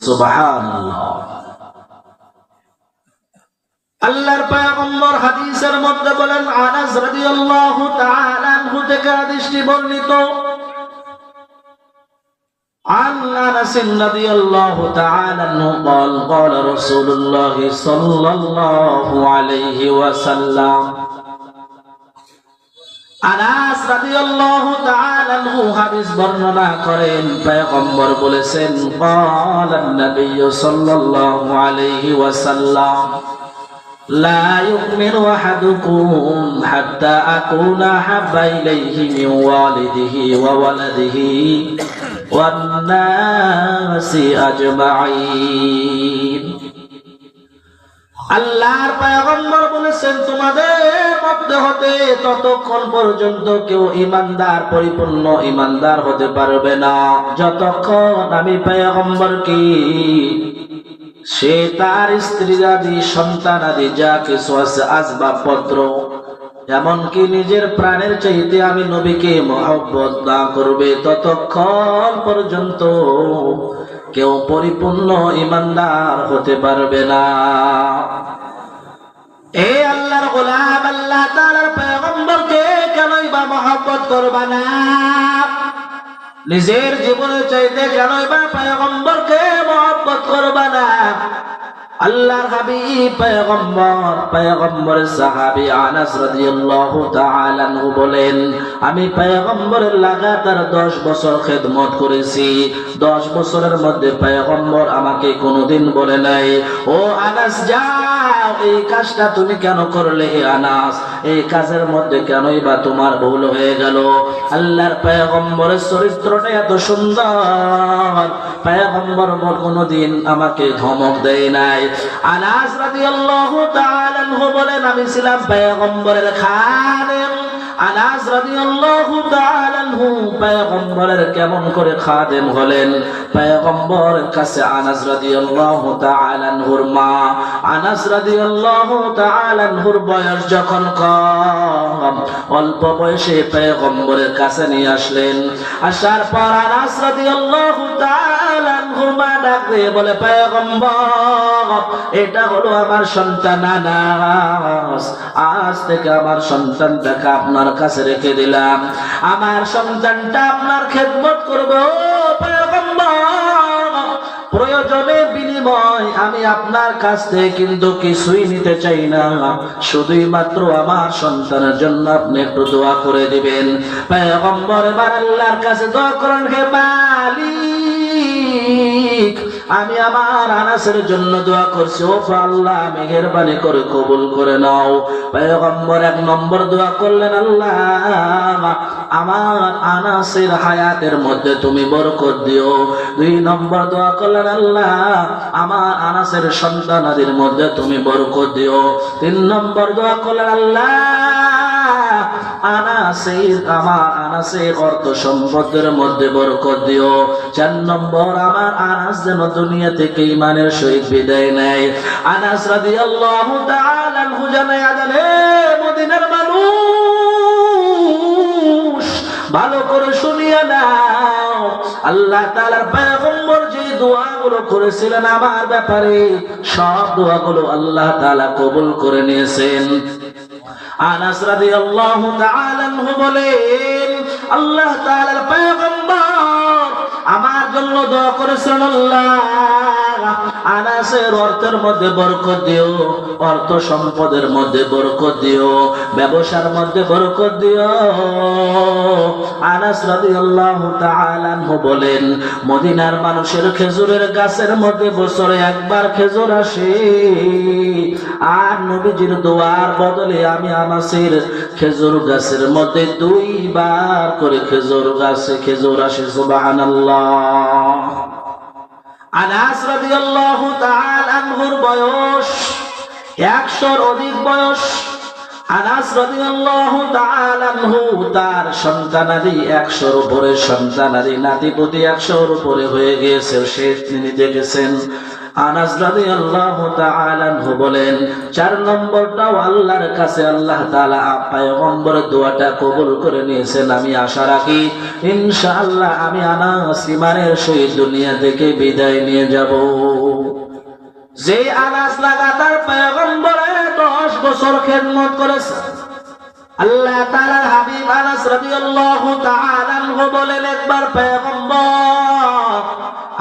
সুবহানাল্লাহ। আল্লাহর পয়গম্বর হাদিসের মধ্যে বলেন, আনাস রাদিয়াল্লাহু তাআলা আনহু থেকে হাদিসটি বর্ণিত, عن أنس رضي الله تعالى عنه قال قال رسول الله صلى الله عليه وسلم। আনাস রাদিয়াল্লাহু তাআলা আনহু হাদিস বর্ণনা করেন, পয়গম্বর বলেছেন, قال النبي صلى الله عليه وسلم لا يؤمن أحدكم حتى أكون أحب إليه من والده وولده والناس أجمعين। আল্লাহর পয়গম্বর বলেছেন, তোমাদের মধ্যে হতে ততক্ষণ পর্যন্ত কেউ ঈমানদার, পরিপূর্ণ ঈমানদার হতে পারবে না যতক্ষণ আমি পয়গম্বর কি সে তার স্ত্রী আদি, সন্তান আদি, যা কিছু আছে আসবাবপত্র, এমনকি নিজের প্রাণের চাইতে আমি নবীকে মহব্বত না করবে ততক্ষণ পর্যন্ত কেউ পরিপূর্ণ ঈমানদার হতে পারবে না। এই আল্লাহর গোলাম, আল্লাহ তাআলার পয়গম্বরকে কেনই বা মহব্বত করবা না? নিজের জীবনের চাইতে কেনই বা পয়গম্বরকে মহব্বত করবা না? আল্লাহর হাবিব পয়গম্বরের সাহাবী আনাস রাদিয়াল্লাহু তাআলা আনহু বলেন, আমি পয়গম্বরের লাগাতার 10 বছর খেদমত করেছি। 10 বছরের মধ্যে পয়গম্বর আমাকে কোনোদিন বলে নাই, ও আনাস যাও, এই কাজটা তুমি কেন করলে? হে আনাস, এই কাজের মধ্যে কেনই বা তোমার ভুল হয়ে গেল? আল্লাহর পয়গম্বরের চরিত্রটা এত সুন্দর, পয়গম্বর কোনোদিন আমাকে ধমক দেয় নাই। আনাস রাদিয়াল্লাহু তাআলা আনহু বলেন, আমি ছিলাম পয়গম্বরের খাদেম। আনাস রাদিয়াল্লাহু তাআলা আনহু পয়গম্বরের কেমন করে খাদেম হলেন? পয়গম্বরের কাছে আনাস রাদিয়াল্লাহু তাআলা আনহুর মা, আনাস রাদিয়াল্লাহু তাআলা আনহুর বয়স যখন কম, অল্প বয়সে পয়গম্বরের কাছে নিয়ে আসলেন। আসার পর আনাস রাদিয়াল্লাহু তাআলা আনহু মা ডাক দিয়ে বলে, পয়গম্বর, এটা হলো আমার সন্তান আনাস, আজ থেকে আমার সন্তানটাকে আপনার কাছে রেখে দিলাম, আমার সন্তানটা আপনার খেদমত করবে। ও পয়গম্বর, প্রয়োজনে বিনিময় আমি আপনার কাছ থেকে কিন্তু কিছুই নিতে চাই না, শুধুই মাত্র আমার সন্তানের জন্য আপনি একটু দোয়া করে দিবেন। পয়গম্বর এবার আল্লাহর কাছে দোয়া করেন, হে মালিক, আমি আমার আনাসের জন্য দোয়া করছি, ও আল্লাহ মেহেরবানি করে কবুল করে নাও। পয়গম্বর 1 নম্বর দোয়া করলেন, আল্লাহ আমার আনাসের হায়াতের মধ্যে তুমি বরকত দিও। 2 নম্বর দোয়া করলেন, আল্লাহ আমার আনাসের সন্তানাদির মধ্যে তুমি বরকত দিও। 3 নম্বর দোয়া করলেন, আল্লাহ আমার আনাসের অর্থ সম্পদের মধ্যে বরকত দিও। 4 নম্বর, আমার আনাস যেন দুনিয়া থেকে ঈমানের সহিত বিদায় নেয়। আনাস রাদিয়াল্লাহু তাআলা আনহু জানায়া দেন, হে মদিনার মানুষ, ভালো করে শুনিয়া নাও, আল্লাহ তাআলার পয়গম্বর যে দোয়াগুলো করেছিলেন আমার ব্যাপারে, সব দোয়াগুলো আল্লাহ তাআলা কবুল করে নিয়েছেন। আনাস রাদিয়াল্লাহু তাআলা আনহু বলেন, আল্লাহ তাআলার পয়গম্বর আমার জন্য দোয়া করেছেন, আল্লাহ আনাসের অর্থের মধ্যে বরকত দিও, অর্থ সম্পদের মধ্যে বরকত দিও, ব্যবসার মধ্যে বরকত দিও। আনাস রাদিয়াল্লাহু তাআলা আনহু বলেন, মদিনার মানুষের খেজুরের গাছের মধ্যে বছরে 1 বার খেজুর আসে, আর নবীজির দোয়ার বদলে আমি আনাসের খেজুর গাছের মধ্যে 2 বার করে খেজুর আসে। সুবহানাল্লাহ। আনাস রাদিয়াল্লাহু তাআলা আনহুর বয়স 100-র অধিক বয়স। আনাস রাদিয়াল্লাহু তাআলা আনহু তার সন্তানাদি 100-র উপরে, সন্তানাদি নাতিপুতি 100-র উপরে হয়ে গিয়েছে, সে তিনি দেখেছেন। আনাস রাদিয়াল্লাহু তাআলা আনহু বলেন 4 নম্বরটাও আল্লাহর কাছে আল্লাহ তাআলা পয়গম্বরের দোয়াটা কবুল করে নিয়েছেন। আমি আশা রাখি ইনশাআল্লাহ আমি আনাস ইমানের সহিত দুনিয়া থেকে বিদায় নিয়ে যাব। যে আনাস লাগাতার পয়গম্বরের 10 বছর খেদমত করেছে, আল্লাহ তাআলার হাবিব আনাস রাদিয়াল্লাহু তাআলা আনহু বলেন একবার পয়গম্বর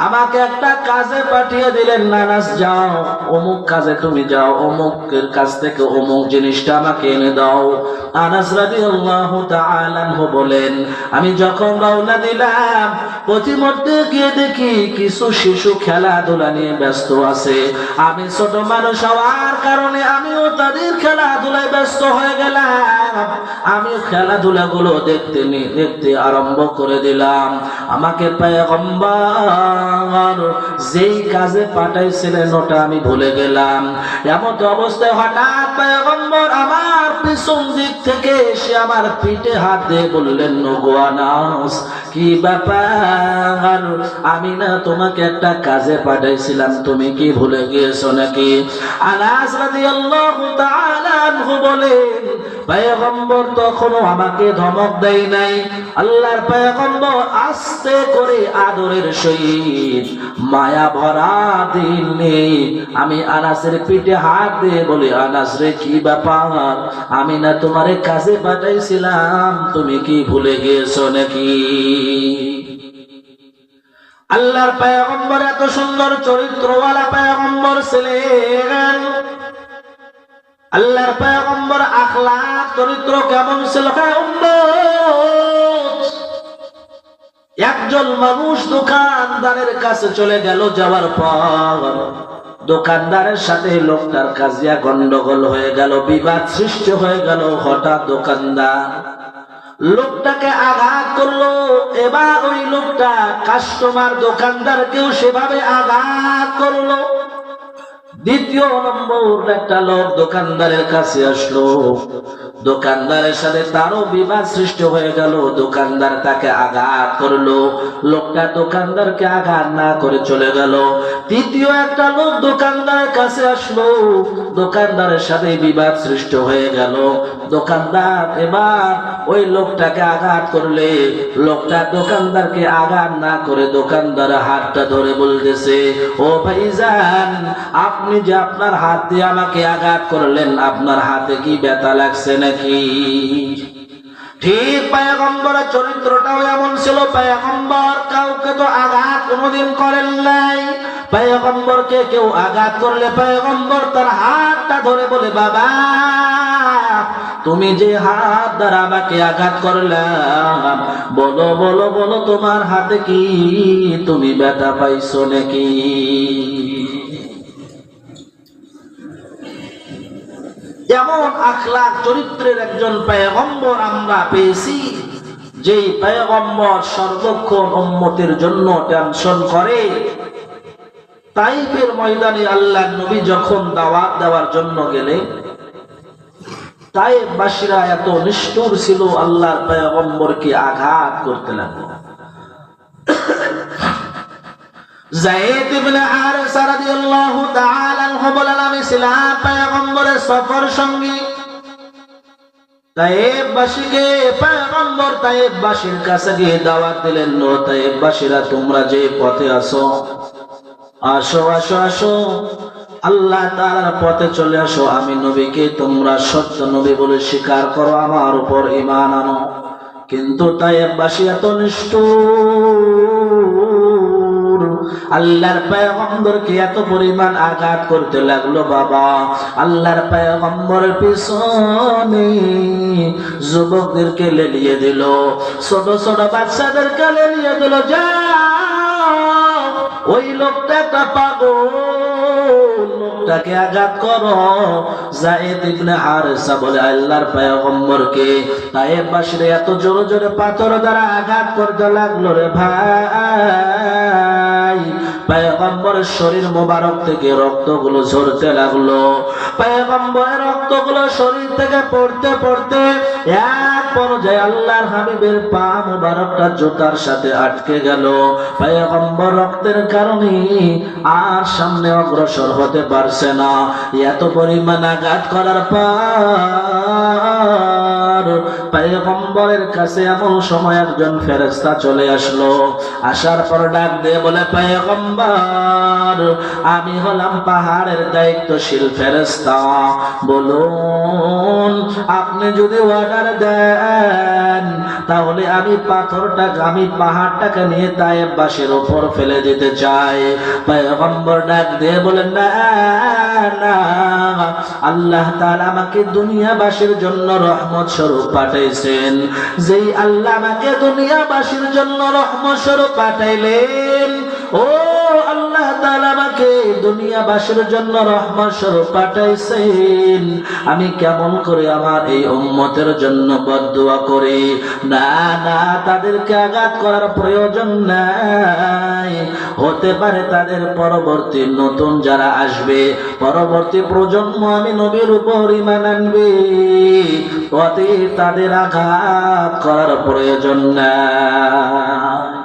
আমাকে একটা কাজে পাঠিয়ে দিলেন, আনাস যাও অমুক কাজে তুমি যাও, অমুকের কাছ থেকে অমুক জিনিসটা আমাকে এনে দাও। আনাস রাদিয়াল্লাহু তাআলা আনহু বলেন আমি যখন রওনা দিলাম পথিমধ্যে গিয়ে দেখি কিছু শিশু খেলাধুলা নিয়ে ব্যস্ত আছে। আমি ছোট মানুষ হওয়ার কারণে আমিও তাদের খেলাধুলায় ব্যস্ত হয়ে গেলাম। আমিও খেলাধুলাগুলো দেখতে আরম্ভ করে দিলাম। আমাকে পয়গম্বর যেই কাজে পাঠাইছিলেন ওটা আমি ভুলে গেলাম। এমন অবস্থায় হঠাৎ পয়গম্বর আমার পিছন দিক থেকে এসে আমার পিঠে হাত দিয়ে বললেন, ওগো আনাস কি ব্যাপার, আমি না তোমাকে একটা কাজে পাঠাইছিলাম, তুমি কি ভুলে গিয়েছো নাকি? আনাস রাদিয়াল্লাহু তাআলা আনহু বলেন পয়গম্বর তখনও আমাকে ধমক দেয় নাই। আল্লাহর পয়গম্বর আস্তে করে আদরের সহিত মায়া ভরা দিলে আমি আনাসের পিঠে হাত দিয়ে বলি, আনাস রে কি ব্যাপার, আমি না তোমারে কাজে পাঠাইছিলাম, তুমি কি ভুলে গিয়েছো নাকি? আল্লাহর পয়গম্বর এত সুন্দর চরিত্রওয়ালা পয়গম্বর ছিলেন। আল্লাহর পয়গম্বর আখলাক চরিত্র কেমন ছিল? একজন মানুষ দোকানদারের কাছে চলে গেল, যাওয়ার পর দোকানদারের সাথে লোকটার কাজিয়া গন্ডগোল হয়ে গেল, বিবাদ সৃষ্টি হয়ে গেল। হঠাৎ দোকানদার লোকটাকে আঘাত করলো। এবার ওই লোকটা কাস্টমার দোকানদারকেও সেভাবে আঘাত করলো। দ্বিতীয় নম্বর একটা লোক দোকানদারের কাছে আসলো, দোকানদারের সাথে তারও বিবাদ সৃষ্টি হয়ে গেল। দোকানদার তাকে আঘাত করলো, লোকটা দোকানদারকে আঘাত না করে চলে গেল। তৃতীয় একটা লোক দোকানদারের কাছে আসলো, দোকানদারের সাথে বিবাদ সৃষ্টি হয়ে গেল। দোকানদার এবার ওই লোকটাকে আঘাত করলে লোকটা দোকানদারকে আঘাত না করে দোকানদার হাতটা ধরে বলতেছে, ও ভাইজান আপনি যে আপনার হাত দিয়ে আমাকে আঘাত করলেন, আপনার হাতে কি ব্যথা লাগছে নাকি? ঠিক পয়গম্বরের চরিত্রটাও এমন ছিল। পয়গম্বর কাউকে তো আঘাত কোনোদিন করেন নাই। পয়গম্বরকে কেউ আঘাত করলে পয়গম্বর তার হাতটা ধরে বলে, বাবা তুমি যে হাত দ্বারা আমাকে আঘাত করলাম, বলো বলো বলো তোমার হাতে কি তুমি ব্যথা পাইছো নাকি? এমন আখলাক চরিত্রের একজন পয়গম্বর আমরা পেয়েছি, যেই পয়গম্বর সর্বক্ষণ উম্মতের জন্য টেনশন করে। তাইফের ময়দানে আল্লাহর নবী যখন দাওয়াত দেওয়ার জন্য গেলেন, তাইফবাসীরা এত নিষ্ঠুর ছিল, আল্লাহর পয়গম্বরকে আঘাত করতে লাগলো। যায়েদ ইবনে হারেসা রাদিয়াল্লাহু তাআলা আনহু বলেন আমি ছিলাম পয়গম্বরের সফর সঙ্গী। তাইফবাসীকে পয়গম্বর তাইফবাসীর কাছে গিয়ে দাওয়াত দিলেন, ও তাইফবাসীরা তোমরা যে পথে আসো, আসো আসো আসো আল্লাহ তাআলার পথে চলে আসো। আমি নবীকে তোমরা সত্য নবী বলে স্বীকার করো, আমার উপর ঈমান আনো। কিন্তু তাইফবাসী এত নিষ্ঠুর, আল্লাহর পয়গম্বরকে এত পরিমাণ আঘাত করতে লাগলো। বাবা আল্লাহর পয়গম্বরের পিছনে যুবকদেরকে লেলিয়ে দিল, ছোট ছোট বাচ্চাদেরকে লেলিয়ে দিল। যা ওই লোকটা একটা পাগল, লোকটাকে আঘাত করো। যায়েদ ইবনে হারেসা বলে আল্লাহর পয়গম্বরকে তাইফবাসীরা এত জোরে জোরে পাথর দ্বারা আঘাত করতে লাগলো রে ভাই, পয়গম্বরের শরীর মোবারক থেকে রক্তগুলো ঝরতে লাগলো। পয়গম্বরের রক্তগুলো শরীর থেকে পড়তে পড়তে এক পর্যায়ে আল্লাহর হাবিবের পা মুবারকটা জুতার সাথে আটকে গেল। পয়গম্বর রক্তের কারণে আর সামনে অগ্রসর হতে পারছে না। এত পরিমাণ আঘাত করার পর পয়গম্বরের কাছে এমন সময় একজন ফেরেশতা চলে আসলো। আসার পর ডাক দিয়ে বলে, পয়গম্বর, আমি হলাম পাহাড়ের দায়িত্বশীল ফেরেশতা। বলুন, আপনি যদি অর্ডার দেন তাহলে আমি পাহাড়টাকে নিয়ে তায়েফবাসীর উপর ফেলে দিতে চাই। পয়গম্বর ডাক দিয়ে বলেন, না না, আল্লাহ তাআলা আমাকে দুনিয়াবাসীর জন্য রহমত স্বরূপ পাঠাইছেন। যেই আল্লাহ আমাকে দুনিয়াবাসীর জন্য রহমত স্বরূপ পাঠাইলেন, ও আল্লাহ তাআলা আমাকে দুনিয়াবাসীর জন্য রহমত স্বরূপ পাঠাইছেন, আমি কেমন করে আমার এই উম্মতের জন্য বদদুয়া করি? না না, তাদেরকে আঘাত করার প্রয়োজন নাই। হতে পারে তাদের পরবর্তী নতুন যারা আসবে, পরবর্তী প্রজন্ম আমি নবীর উপর ঈমান আনবে, অতএব তাদের আঘাত করার প্রয়োজন নাই।